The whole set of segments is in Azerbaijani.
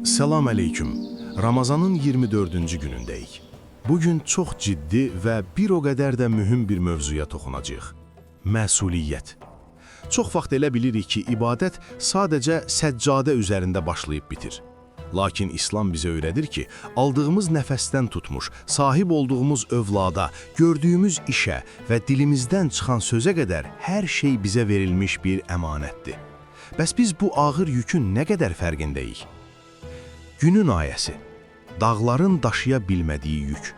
Selam aleyküm. Ramazanın 24-cü günündəyik. Bugün çox ciddi və bir o qədər də mühüm bir mövzuya toxunacağıq. Məsuliyyət. Çox vaxt elə bilirik ki, ibadət sadəcə səccadə üzərində başlayıb bitir. Lakin İslam bizə öyrədir ki, aldığımız nəfəsdən tutmuş, sahib olduğumuz övlada, gördüyümüz işə və dilimizdən çıxan sözə qədər hər şey bizə verilmiş bir əmanətdir. Bəs biz bu ağır yükün nə qədər fərqindəyik? Günün ayəsi, dağların daşıya bilmədiyi yük.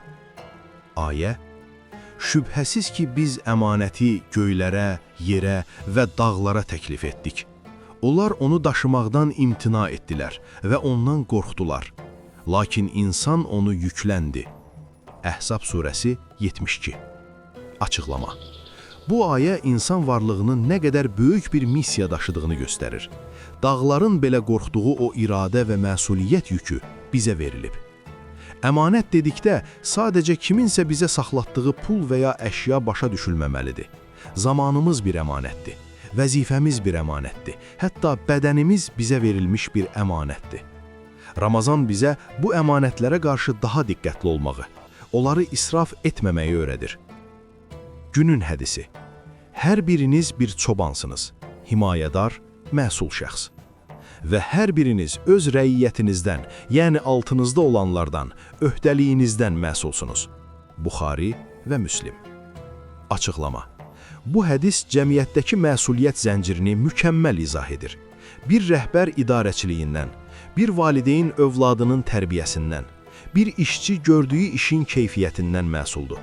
Ayə, şübhəsiz ki, biz əmanəti göylərə, yerə və dağlara təklif etdik. Onlar onu daşımaqdan imtina etdilər və ondan qorxdular. Lakin insan onu yükləndi. Əhzab surəsi 72. Açıqlama. Bu ayə insan varlığının nə qədər böyük bir missiya daşıdığını göstərir. Dağların belə qorxduğu o iradə və məsuliyyət yükü bizə verilib. Əmanət dedikdə sadəcə kiminsə bizə saxlatdığı pul və ya əşya başa düşülməməlidir. Zamanımız bir əmanətdir, vəzifəmiz bir əmanətdir, hətta bədənimiz bizə verilmiş bir əmanətdir. Ramazan bizə bu əmanətlərə qarşı daha diqqətli olmağı, onları israf etməməyi öyrədir. Günün hədisi. Hər biriniz bir çobansınız, himayədar, məsul şəxs. Və hər biriniz öz rəiyyətinizdən, yəni altınızda olanlardan, öhdəliyinizdən məsulsunuz. Buxari və Müslim. Açıqlama. Bu hədis cəmiyyətdəki məsuliyyət zəncirini mükəmməl izah edir. Bir rəhbər idarəçiliyindən, bir valideyn övladının tərbiyəsindən, bir işçi gördüyü işin keyfiyyətindən məsuldur.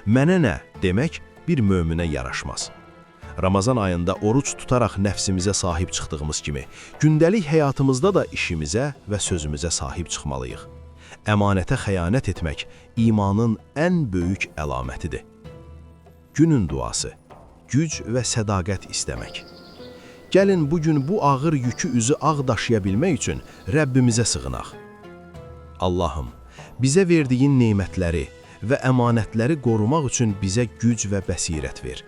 Mənə nə demək bir möminə yaraşmaz. Ramazan ayında oruç tutaraq nəfsimizə sahib çıxdığımız kimi, gündəlik həyatımızda da işimizə və sözümüzə sahib çıxmalıyıq. Əmanətə xəyanət etmək imanın ən böyük əlamətidir. Günün duası, güc və sədaqət istəmək. Gəlin bugün bu ağır yükü üzü ağ daşıya bilmək üçün Rəbbimizə sığınaq. Allahım, bizə verdiyin nemətləri və əmanətləri qorumaq üçün bizə güc və bəsirət ver.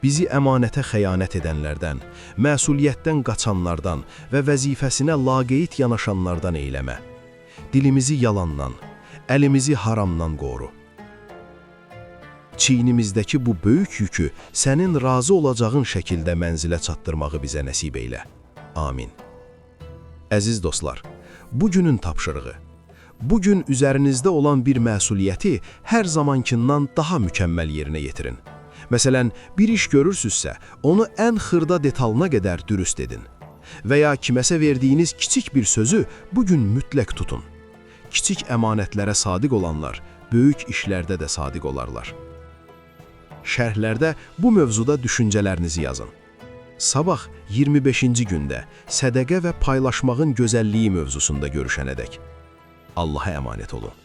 Bizi əmanətə xəyanət edənlərdən, məsuliyyətdən qaçanlardan və vəzifəsinə laqeyd yanaşanlardan eyləmə. Dilimizi yalandan, əlimizi haramdan qoru. Çiynimizdəki bu böyük yükü sənin razı olacağın şəkildə mənzilə çatdırmağı bizə nəsib eylə. Amin. Əziz dostlar, bugünün tapşırığı. Bugün üzərinizdə olan bir məsuliyyəti hər zamankindən daha mükəmməl yerinə yetirin. Məsələn, bir iş görürsünüzsə, onu ən xırda detalına qədər dürüst edin. Və ya kiməsə verdiyiniz kiçik bir sözü bugün mütləq tutun. Kiçik əmanətlərə sadiq olanlar, böyük işlərdə də sadiq olarlar. Şərhlərdə bu mövzuda düşüncələrinizi yazın. Sabah 25-ci gündə sədəqə və paylaşmağın gözəlliyi mövzusunda görüşənədək. Allah'a emanet olun.